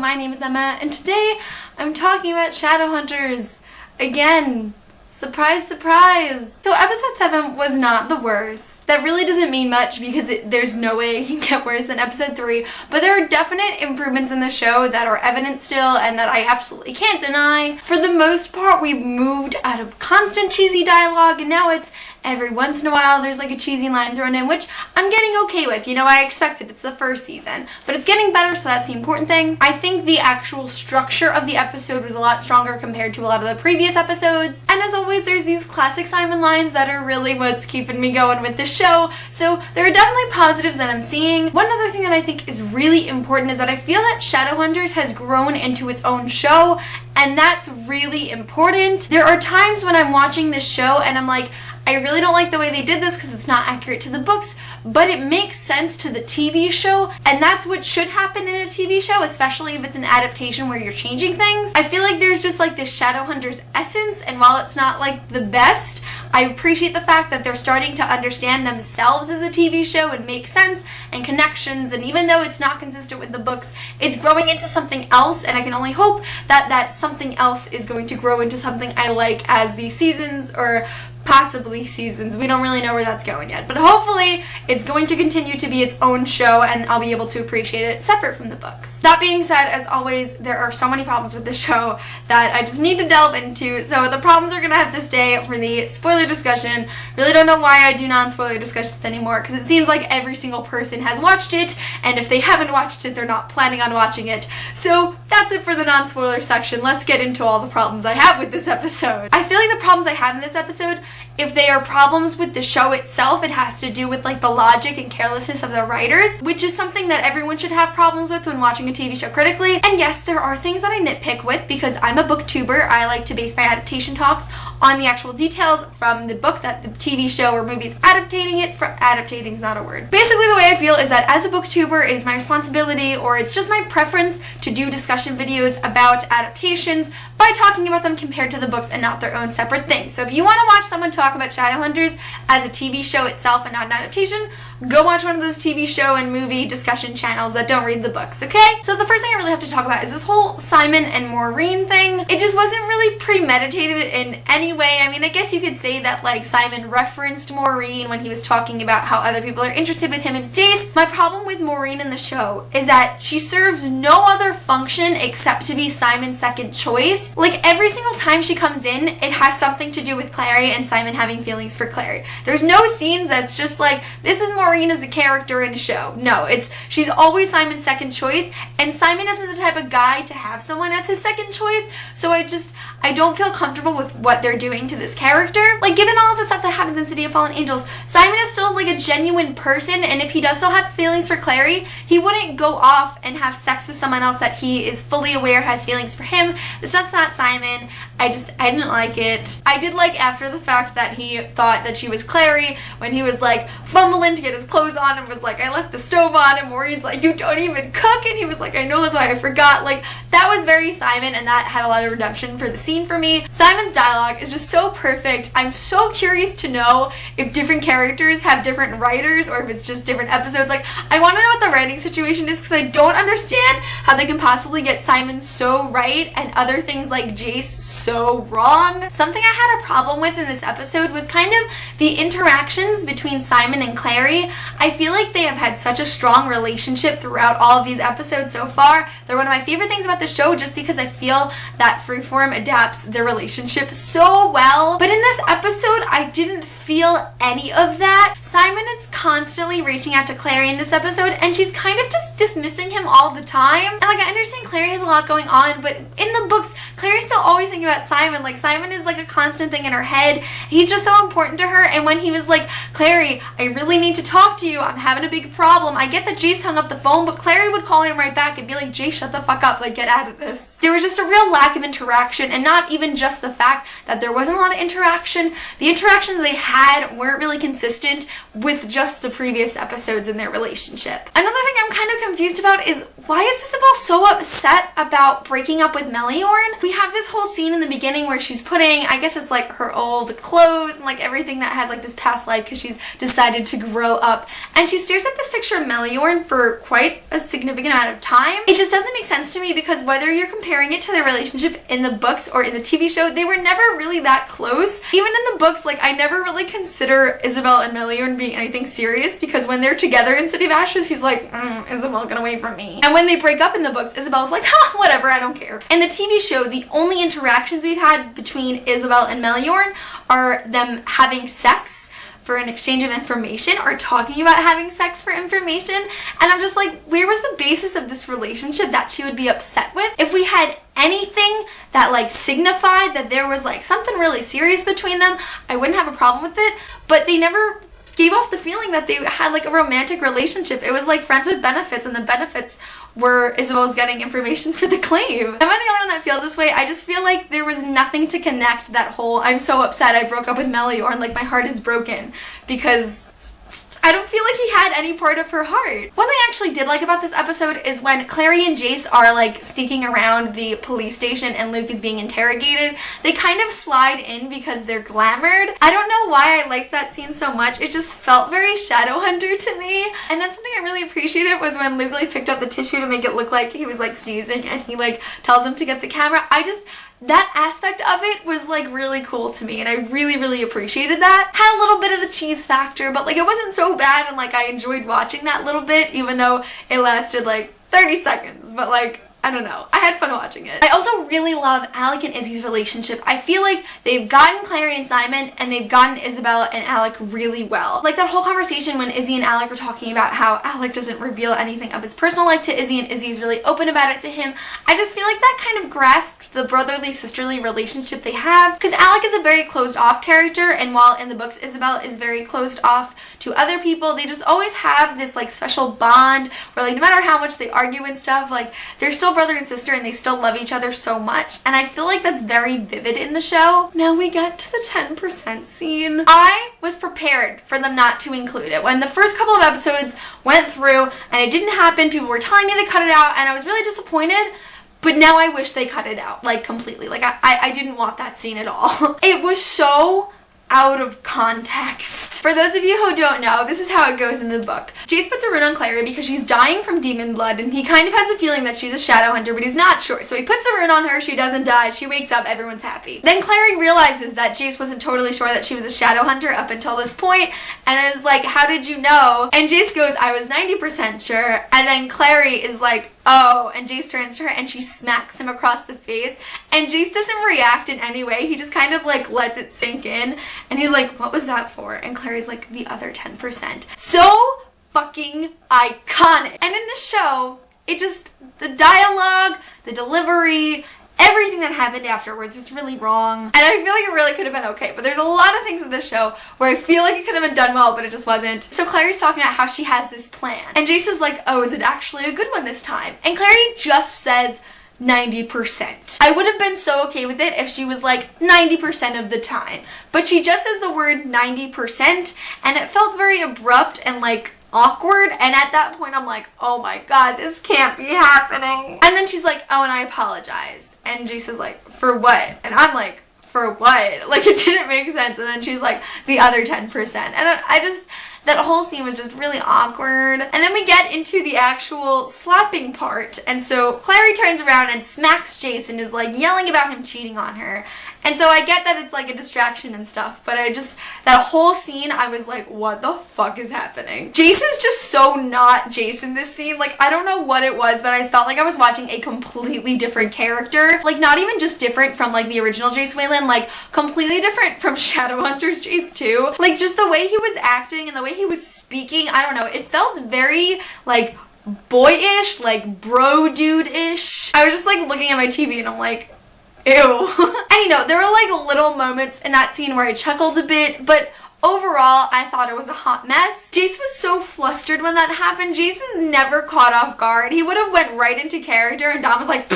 my name is Emma, and today I'm talking about Shadowhunters. Again, surprise, surprise! So episode 7 was not the worst. That really doesn't mean much because there's no way it can get worse than episode 3, but there are definite improvements in the show that are evident still and that I absolutely can't deny. For the most part, we moved out of constant cheesy dialogue, and now it's every once in a while there's like a cheesy line thrown in, which I'm getting okay with. You know, I expected it's the first season, but it's getting better, so that's the important thing. I think the actual structure of the episode was a lot stronger compared to a lot of the previous episodes, and as always there's these classic Simon lines that are really what's keeping me going with this show, so there are definitely positives that I'm seeing. One other thing that I think is really important is that I feel that Shadowhunters has grown into its own show, and that's really important. There are times when I'm watching this show and I'm like, I really don't like the way they did this because it's not accurate to the books, but it makes sense to the TV show, and that's what should happen in a TV show, especially if it's an adaptation where you're changing things. I feel like there's just like this Shadowhunters essence, and while it's not like the best, I appreciate the fact that they're starting to understand themselves as a TV show and make sense and connections, and even though it's not consistent with the books, it's growing into something else, and I can only hope that that something else is going to grow into something I like as the seasons, or possibly seasons. We don't really know where that's going yet, but hopefully it's going to continue to be its own show and I'll be able to appreciate it separate from the books. That being said, as always, there are so many problems with this show that I just need to delve into, so the problems are gonna have to stay for the spoiler discussion. Really don't know why I do non-spoiler discussions anymore, because it seems like every single person has watched it, and if they haven't watched it, they're not planning on watching it. So that's it for the non-spoiler section. Let's get into all the problems I have with this episode. I feel like the problems I have in this episode, if they are problems with the show itself, it has to do with like the logic and carelessness of the writers, which is something that everyone should have problems with when watching a TV show critically. And yes, there are things that I nitpick with because I'm a booktuber. I like to base my adaptation talks on the actual details from the book that the TV show or movie is adaptating it from. Adaptating is not a word. Basically, the way I feel is that as a booktuber, it is my responsibility, or it's just my preference, to do discussion videos about adaptations by talking about them compared to the books and not their own separate things. So if you want to watch someone talk about Shadowhunters as a TV show itself and not an adaptation, go watch one of those TV show and movie discussion channels that don't read the books, okay? So the first thing I really have to talk about is this whole Simon and Maureen thing. It just wasn't really premeditated in any way. I mean, I guess you could say that like Simon referenced Maureen when he was talking about how other people are interested with him and Jace. My problem with Maureen in the show is that she serves no other function except to be Simon's second choice. Like every single time she comes in, it has something to do with Clary and Simon having feelings for Clary. There's no scenes that's just like, this is Maureen as a character in a show. No, she's always Simon's second choice, and Simon isn't the type of guy to have someone as his second choice, so I don't feel comfortable with what they're doing to this character. Like, given all of the stuff that happens in City of Fallen Angels, Simon is still like a genuine person, and if he does still have feelings for Clary, he wouldn't go off and have sex with someone else that he is fully aware has feelings for him. That's not Simon. I didn't like it. I did like after the fact that he thought that she was Clary when he was like fumbling to get his clothes on and was like, I left the stove on, and Maureen's like, you don't even cook, and he was like, I know, that's why I forgot. Like, that was very Simon, and that had a lot of redemption for the scene for me. Simon's dialogue is just so perfect. I'm so curious to know if different characters have different writers or if it's just different episodes. Like, I want to know what the writing situation is because I don't understand how they can possibly get Simon so right and other things like Jace so wrong. Something I had a problem with in this episode was kind of the interactions between Simon and Clary. I feel like they have had such a strong relationship throughout all of these episodes so far. They're one of my favorite things about the show just because I feel that Freeform adapts their relationship so well. But in this episode, I didn't feel any of that. Simon is constantly reaching out to Clary in this episode, and she's kind of just dismissing him all the time. And like, I understand Clary has a lot going on, but in the books, Clary's still always thinking about Simon. Like, Simon is like a constant thing in her head. He's just so important to her, and when he was like, Clary, I really need to talk to you, I'm having a big problem. I get that Jace hung up the phone, but Clary would call him right back and be like, Jace, shut the fuck up, like, get out of this. There was just a real lack of interaction, and not even just the fact that there wasn't a lot of interaction. The interactions they had weren't really consistent with just the previous episodes in their relationship. Another thing I'm kind of confused about is why is Isabel so upset about breaking up with Meliorn? We have this whole scene in the beginning where she's putting, I guess it's like her old clothes and like everything that has like this past life because she's decided to grow up. And she stares at this picture of Meliorn for quite a significant amount of time. It just doesn't make sense to me because whether you're comparing it to their relationship in the books or in the TV show, they were never really that close. Even in the books, like I never really consider Isabel and Meliorn being anything serious because when they're together in City of Ashes, he's like, Isabel, get away from me. And when they break up in the books, Isabel's like, whatever, I don't care. In the TV show, the only interactions we've had between Isabel and Meliorn are them having sex for an exchange of information or talking about having sex for information. And I'm just like, where was the basis of this relationship that she would be upset with? If we had anything that like signified that there was like something really serious between them, I wouldn't have a problem with it. But they never gave off the feeling that they had like a romantic relationship. It was like friends with benefits, and the benefits were Isabel's getting information for the claim. Am I the only one that feels this way? I just feel like there was nothing to connect that whole I'm so upset I broke up with Meliorn, like my heart is broken, because I don't feel like he had any part of her heart. One thing I actually did like about this episode is when Clary and Jace are like sneaking around the police station and Luke is being interrogated, they kind of slide in because they're glamored. I don't know why I liked that scene so much. It just felt very Shadowhunter to me. And then something I really appreciated was when Luke like picked up the tissue to make it look like he was like sneezing and he like tells him to get the camera. That aspect of it was like really cool to me and I really appreciated that. Had a little bit of the cheese factor, but like it wasn't so bad and like I enjoyed watching that little bit even though it lasted like 30 seconds, but like I don't know. I had fun watching it. I also really love Alec and Izzy's relationship. I feel like they've gotten Clary and Simon and they've gotten Isabel and Alec really well. Like that whole conversation when Izzy and Alec were talking about how Alec doesn't reveal anything of his personal life to Izzy and Izzy's really open about it to him. I just feel like that kind of grasped the brotherly sisterly relationship they have, because Alec is a very closed off character, and while in the books Isabel is very closed off to other people, they just always have this like special bond where like no matter how much they argue and stuff, like they're still brother and sister and they still love each other so much, and I feel like that's very vivid in the show. Now we get to the 10% scene. I was prepared for them not to include it. When the first couple of episodes went through and it didn't happen, people were telling me they cut it out and I was really disappointed. But now I wish they cut it out, like completely. Like I didn't want that scene at all. It was so out of context. For those of you who don't know, this is how it goes in the book. Jace puts a rune on Clary because she's dying from demon blood and he kind of has a feeling that she's a shadow hunter, but he's not sure. So he puts a rune on her, she doesn't die, she wakes up, everyone's happy. Then Clary realizes that Jace wasn't totally sure that she was a shadow hunter up until this point and is like, how did you know? And Jace goes, I was 90% sure. And then Clary is like, oh, and Jace turns to her and she smacks him across the face and Jace doesn't react in any way. He just kind of like lets it sink in and he's like, what was that for? And Clary's like, the other 10%. So fucking iconic. And in the show, it just, the dialogue, the delivery, everything that happened afterwards was really wrong. And I feel like it really could have been okay, but there's a lot of things in this show where I feel like it could have been done well, but it just wasn't. So Clary's talking about how she has this plan. And Jace is like, oh, is it actually a good one this time? And Clary just says 90%. I would have been so okay with it if she was like 90% of the time. But she just says the word 90% and it felt very abrupt and like awkward, and at that point I'm like, oh my god, this can't be happening. And then she's like, oh, and I apologize. And Jace is like, for what? And I'm like, for what? Like, it didn't make sense. And then she's like, the other 10%. And I just, that whole scene was just really awkward. And then we get into the actual slapping part. And so Clary turns around and smacks Jace and is like yelling about him cheating on her. And so I get that it's like a distraction and stuff, but that whole scene, I was like, what the fuck is happening? Jason's just so not Jace in this scene. Like, I don't know what it was, but I felt like I was watching a completely different character. Like, not even just different from like the original Jace Wayland, like completely different from Shadowhunters Jace too. Like, just the way he was acting and the way he was speaking, I don't know, it felt very like boyish, like bro dude-ish. I was just like looking at my TV and I'm like, ew. And you know, there were like little moments in that scene where I chuckled a bit, but overall, I thought it was a hot mess. Jace was so flustered when that happened. Jace is never caught off guard. He would have went right into character and Dom was like,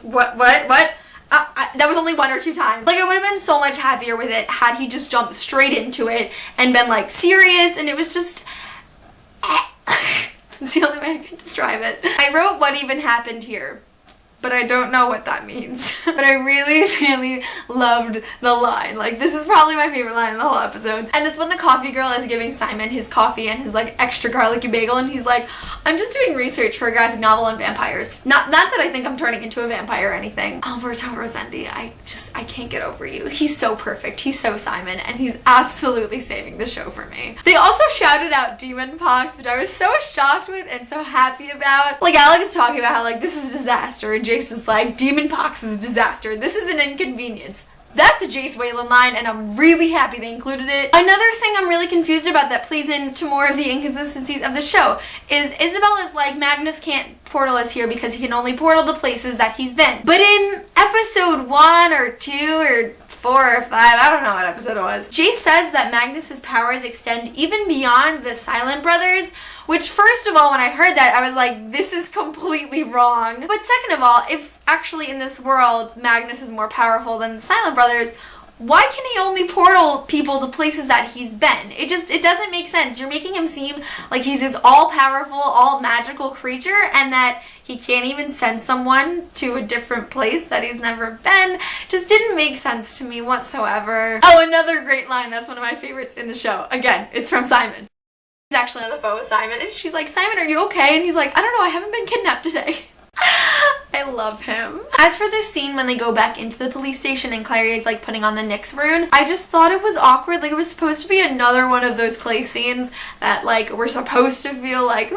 what? That was only 1 or 2 times. Like, I would have been so much happier with it had he just jumped straight into it and been like serious, and it was just It's the only way I can describe it. I wrote what even happened here, but I don't know what that means. But I really, really loved the line. Like, this is probably my favorite line in the whole episode. And it's when the coffee girl is giving Simon his coffee and his, like, extra garlicky bagel, and he's like, I'm just doing research for a graphic novel on vampires. Not that I think I'm turning into a vampire or anything. Alberto Rosendi, I can't get over you. He's so perfect. He's so Simon, and he's absolutely saving the show for me. They also shouted out demon pox, which I was so shocked with and so happy about. Like, Alec is talking about how, like, this is a disaster, and Jace is like, demon pox is a disaster. This is an inconvenience. That's a Jace Whalen line, and I'm really happy they included it. Another thing I'm really confused about that plays into more of the inconsistencies of the show is Isabel is like, Magnus can't portal us here because he can only portal the places that he's been. But in episode 1 or 2 or 4 or 5, I don't know what episode it was, Jace says that Magnus's powers extend even beyond the Silent Brothers, which, first of all, when I heard that, I was like, this is completely wrong. But second of all, if actually in this world Magnus is more powerful than the Silent Brothers, why can he only portal people to places that he's been? It doesn't make sense. You're making him seem like he's this all-powerful, all-magical creature, and that he can't even send someone to a different place that he's never been. Just didn't make sense to me whatsoever. Oh, another great line. That's one of my favorites in the show. Again, it's from Simon. He's actually on the phone with Simon, and she's like, Simon, are you okay? And he's like, I don't know, I haven't been kidnapped today. I love him. As for this scene when they go back into the police station and Clary is like putting on the Nyx rune, I just thought it was awkward. Like, it was supposed to be another one of those Clay scenes that like we're supposed to feel like,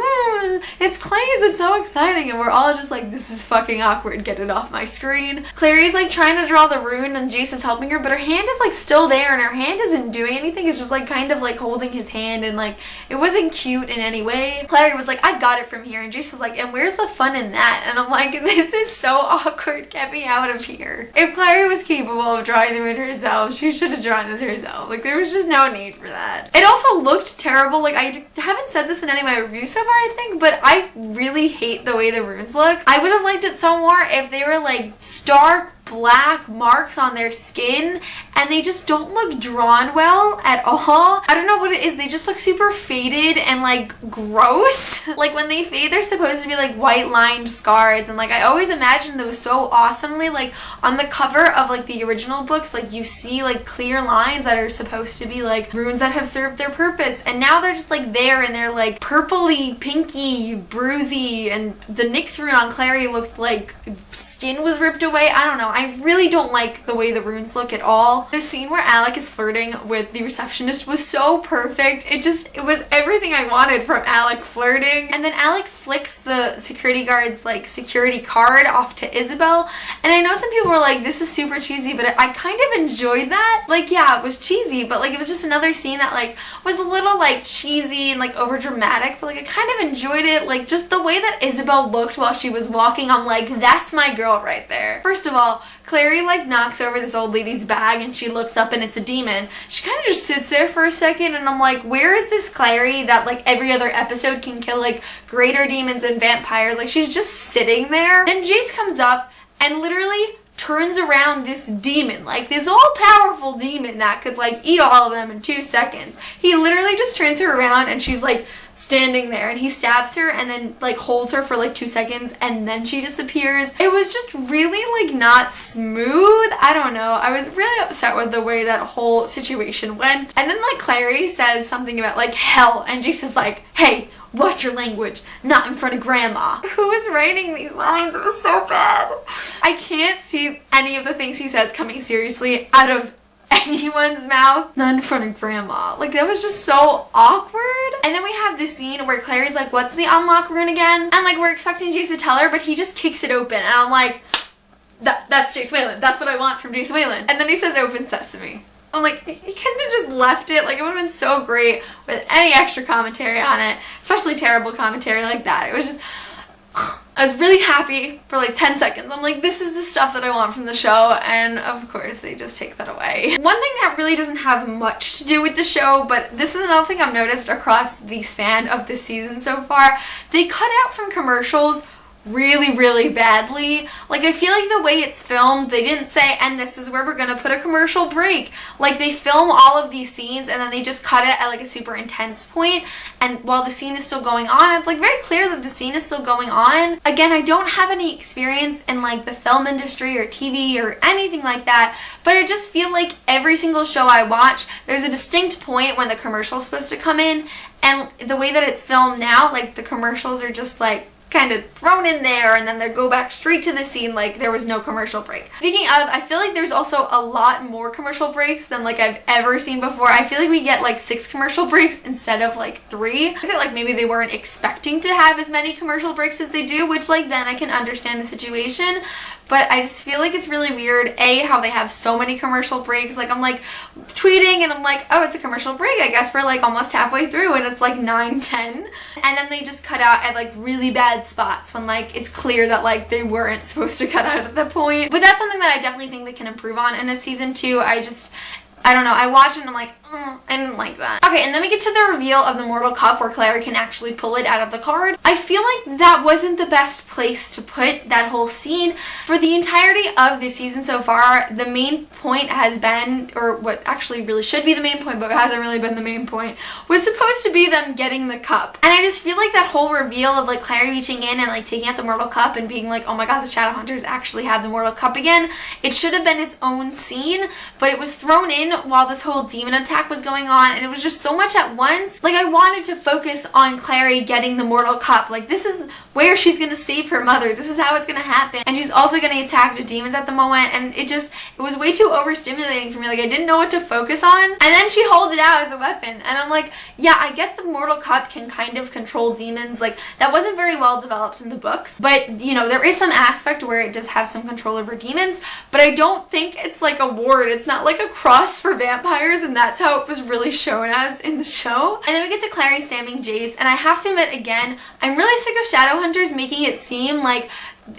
it's Clay's, it's so exciting, and we're all just like, this is fucking awkward, get it off my screen. Clary's like trying to draw the rune and Jace is helping her, but her hand is like still there and her hand isn't doing anything. It's just like kind of like holding his hand, and like it wasn't cute in any way. Clary was like, I got it from here, and Jace was like, and where's the fun in that? And I'm like, this is so awkward, get me out of here. If Clary was capable of drawing the rune herself, she should have drawn it herself. Like, there was just no need for that. It also looked terrible. Like, I haven't said this in any of my reviews so far, I think, but I really hate the way the runes look. I would have liked it so more if they were like stark black marks on their skin, and they just don't look drawn well at all. I don't know what it is, they just look super faded and like gross. Like, when they fade, they're supposed to be like white lined scars, and like I always imagined those so awesomely. Like, on the cover of like the original books, like you see like clear lines that are supposed to be like runes that have served their purpose, and now they're just like there and they're like purpley, pinky, bruisey, and the Nyx rune on Clary looked like skin was ripped away. I don't know. I really don't like the way the runes look at all. The scene where Alec is flirting with the receptionist was so perfect. It was everything I wanted from Alec flirting. And then Alec flicks the security guard's like security card off to Isabel. And I know some people were like, this is super cheesy, but I kind of enjoyed that. Like, yeah, it was cheesy, but like it was just another scene that like was a little like cheesy and like over dramatic, but like I kind of enjoyed it. Like, just the way that Isabel looked while she was walking, I'm like, that's my girl right there. First of all, Clary like knocks over this old lady's bag and she looks up and it's a demon. She kind of just sits there for a second, and I'm like, where is this Clary that like every other episode can kill like greater demons and vampires? Like, she's just sitting there. Then Jace comes up and literally turns around this demon, like this all-powerful demon that could like eat all of them in 2 seconds. He literally just turns her around and she's like standing there, and he stabs her and then like holds her for like 2 seconds, and then she disappears. It was just really like not smooth. I don't know. I was really upset with the way that whole situation went. And then like Clary says something about like hell, and Jace is like, hey, watch your language, not in front of grandma. Who is writing these lines? It was so bad. I can't see any of the things he says coming seriously out of anyone's mouth, not in front of grandma. Like, that was just so awkward. And then we have this scene where Clary's like, what's the unlock rune again? And like, we're expecting Jace to tell her, but he just kicks it open, and I'm like, that's Jace Whalen. That's what I want from Jace Whalen. And then he says open sesame. I'm like, he couldn't have just left it. Like, it would have been so great with any extra commentary on it, especially terrible commentary like that. It was just, I was really happy for like 10 seconds. I'm like, this is the stuff that I want from the show, and of course they just take that away. One thing that really doesn't have much to do with the show, but this is another thing I've noticed across the span of this season so far, they cut out from commercials really, really badly. Like, I feel like the way it's filmed, they didn't say, and this is where we're gonna put a commercial break. Like, they film all of these scenes and then they just cut it at like a super intense point, and while the scene is still going on, it's like very clear that the scene is still going on. Again, I don't have any experience in like the film industry or TV or anything like that, but I just feel like every single show I watch, there's a distinct point when the commercial is supposed to come in, and the way that it's filmed now, like the commercials are just like kind of thrown in there and then they go back straight to the scene like there was no commercial break. Speaking of, I feel like there's also a lot more commercial breaks than like I've ever seen before. I feel like we get like 6 commercial breaks instead of like 3. I feel like maybe they weren't expecting to have as many commercial breaks as they do, which like then I can understand the situation. But I just feel like it's really weird, how they have so many commercial breaks. Like, I'm like tweeting and I'm like, oh, it's a commercial break. I guess we're like almost halfway through, and it's like 9:10. And then they just cut out at like really bad spots when like it's clear that like they weren't supposed to cut out at that point. But that's something that I definitely think they can improve on in a season 2. I don't know, I watched it and I'm like, I didn't like that. Okay, and then we get to the reveal of the Mortal Cup where Clary can actually pull it out of the card. I feel like that wasn't the best place to put that whole scene. For the entirety of this season so far, the main point has been, or what actually really should be the main point, but it hasn't really been the main point, was supposed to be them getting the cup. And I just feel like that whole reveal of like Clary reaching in and like taking out the Mortal Cup and being like, oh my god, the Shadowhunters actually have the Mortal Cup again. It should have been its own scene, but it was thrown in while this whole demon attack was going on, and it was just so much at once. Like, I wanted to focus on Clary getting the Mortal Cup. Like, this is where she's gonna save her mother. This is how it's gonna happen. And she's also gonna attack the demons at the moment, and it was way too overstimulating for me. Like, I didn't know what to focus on. And then she holds it out as a weapon, and I'm like, yeah, I get the Mortal Cup can kind of control demons. Like, that wasn't very well developed in the books, but, you know, there is some aspect where it does have some control over demons, but I don't think it's like a ward. It's not like a cross for vampires, and that's how it was really shown as in the show. And then we get to Clary stabbing Jace, and I have to admit again, I'm really sick of Shadowhunters making it seem like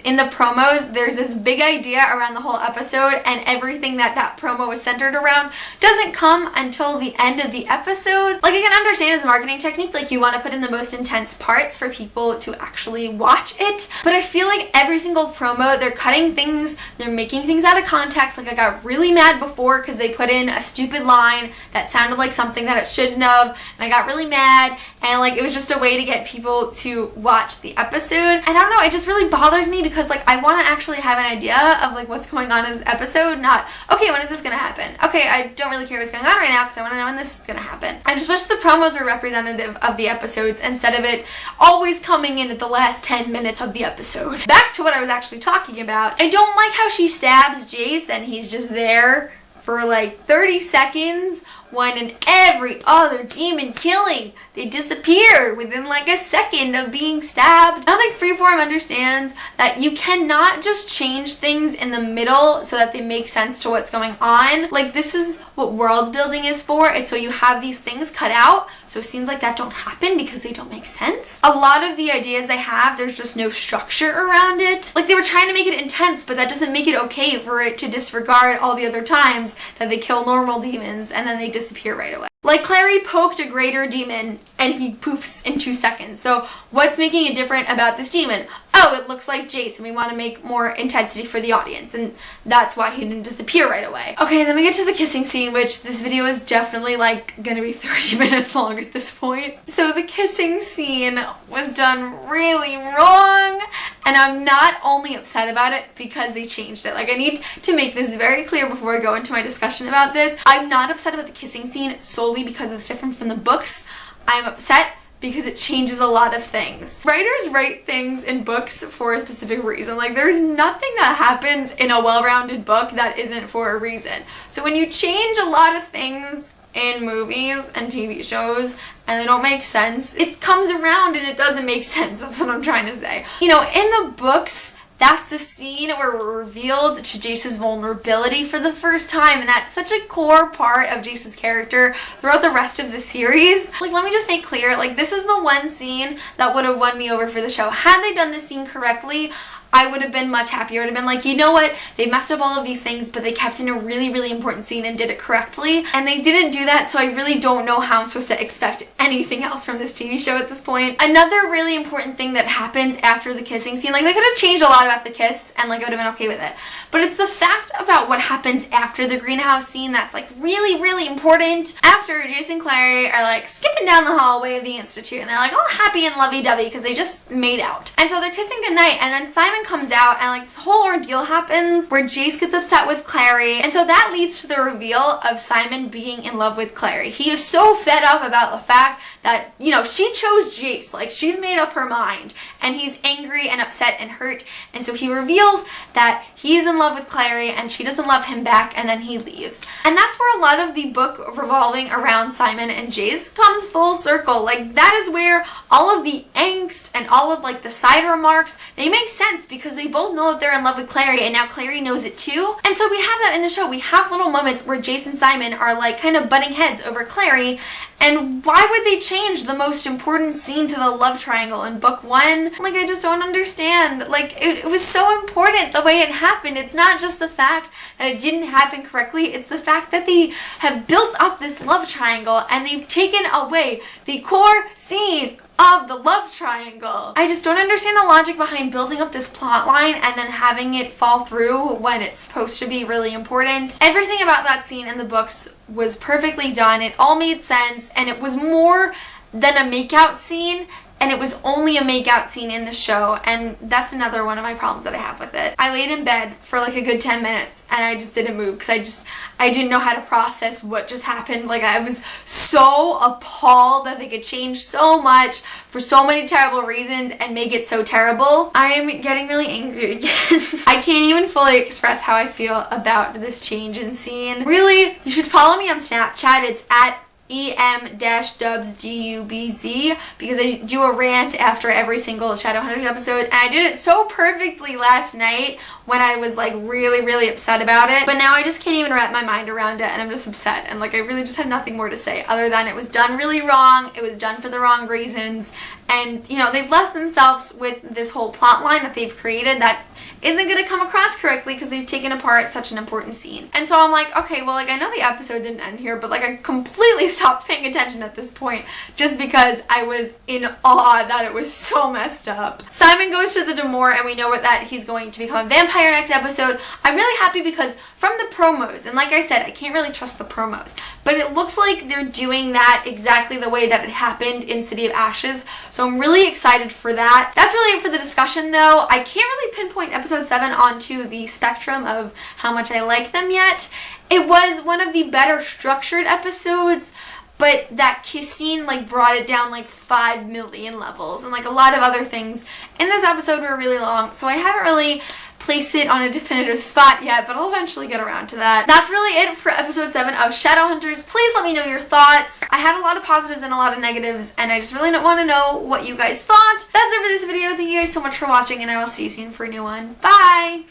in the promos there's this big idea around the whole episode, and everything that promo is centered around doesn't come until the end of the episode. Like, I can understand as a marketing technique, like you want to put in the most intense parts for people to actually watch it, but I feel like every single promo they're cutting things, they're making things out of context. Like, I got really mad before because they put in a stupid line that sounded like something that it shouldn't have, and I got really mad, and like it was just a way to get people to watch the episode. And I don't know, it just really bothers me because like I want to actually have an idea of like what's going on in this episode, not, okay, when is this gonna happen? Okay, I don't really care what's going on right now because I want to know when this is gonna happen. I just wish the promos were representative of the episodes instead of it always coming in at the last 10 minutes of the episode. Back to what I was actually talking about. I don't like how she stabs Jace and he's just there for like 30 seconds when in every other demon killing they disappear within like a second of being stabbed. I don't think Freeform understands that you cannot just change things in the middle so that they make sense to what's going on. Like, this is what world building is for. It's so you have these things cut out so scenes like that don't happen because they don't make sense. A lot of the ideas they have, there's just no structure around it. Like, they were trying to make it intense, but that doesn't make it okay for it to disregard all the other times that they kill normal demons and then they disappear right away. Like, Clary poked a greater demon and he poofs in 2 seconds. So what's making it different about this demon? Oh, it looks like Jace and we want to make more intensity for the audience, and that's why he didn't disappear right away. Okay, then we get to the kissing scene, which this video is definitely like gonna be 30 minutes long at this point. So the kissing scene was done really wrong, and I'm not only upset about it because they changed it. Like, I need to make this very clear before I go into my discussion about this. I'm not upset about the kissing scene solely because it's different from the books. I'm upset because it changes a lot of things. Writers write things in books for a specific reason. Like, there's nothing that happens in a well-rounded book that isn't for a reason. So when you change a lot of things in movies and TV shows and they don't make sense, it comes around and it doesn't make sense. That's what I'm trying to say. You know, in the books, that's the scene where we're revealed to Jace's vulnerability for the first time, and that's such a core part of Jace's character throughout the rest of the series. Like, let me just make clear, like, this is the one scene that would have won me over for the show. Had they done this scene correctly, I would have been much happier. I would have been like, you know what? They messed up all of these things, but they kept in a really, really important scene and did it correctly. And they didn't do that, so I really don't know how I'm supposed to expect anything else from this TV show at this point. Another really important thing that happens after the kissing scene, like they could have changed a lot about the kiss and like I would have been okay with it. But it's the fact about what happens after the greenhouse scene that's like really, really important. After Jace and Clary are like skipping down the hallway of the Institute and they're like all happy and lovey-dovey because they just made out. And so they're kissing goodnight, and then Simon comes out and like this whole ordeal happens where Jace gets upset with Clary, and so that leads to the reveal of Simon being in love with Clary. He is so fed up about the fact that, you know, she chose Jace, like she's made up her mind, and he's angry and upset and hurt, and so he reveals that he's in love with Clary and she doesn't love him back, and then he leaves. And that's where a lot of the book revolving around Simon and Jace comes full circle. Like that is where all of the angst and all of like the side remarks, they make sense because they both know that they're in love with Clary, and now Clary knows it too. And so we have that in the show. We have little moments where Jace and Simon are like kind of butting heads over Clary. And why would they change the most important scene to the love triangle in book 1? Like, I just don't understand. Like, it was so important the way it happened. It's not just the fact that it didn't happen correctly. It's the fact that they have built up this love triangle and they've taken away the core scene of the love triangle. I just don't understand the logic behind building up this plot line and then having it fall through when it's supposed to be really important. Everything about that scene in the books was perfectly done. It all made sense, and it was more than a makeout scene, and it was only a makeout scene in the show, and that's another one of my problems that I have with it. I laid in bed for like a good 10 minutes and I just didn't move because I didn't know how to process what just happened. Like I was so appalled that they could change so much for so many terrible reasons and make it so terrible. I am getting really angry again. I can't even fully express how I feel about this change in scene. Really, you should follow me on Snapchat. It's at em-dubz because I do a rant after every single Shadowhunters episode, and I did it so perfectly last night when I was like really, really upset about it, but now I just can't even wrap my mind around it, and I'm just upset, and like I really just have nothing more to say other than it was done really wrong, it was done for the wrong reasons, and you know, they've left themselves with this whole plot line that they've created that isn't going to come across correctly because they've taken apart such an important scene. And so I'm like, okay, well, like I know the episode didn't end here, but like I completely stopped paying attention at this point just because I was in awe that it was so messed up. Simon goes to the Demore, and we know that he's going to become a vampire next episode. I'm really happy because from the promos, and like I said, I can't really trust the promos, but it looks like they're doing that exactly the way that it happened in City of Ashes, so I'm really excited for that. That's really it for the discussion though. I can't really pinpoint episode 7 onto the spectrum of how much I like them yet. It was one of the better structured episodes, but that kiss scene like brought it down like 5 million levels, and like a lot of other things in this episode were really long, so I haven't really placed it on a definitive spot yet, but I'll eventually get around to that. That's really it for episode 7 of Shadowhunters. Please let me know your thoughts. I had a lot of positives and a lot of negatives, and I just really want to know what you guys thought. That's it for this video. Thank you guys so much for watching, and I will see you soon for a new one. Bye!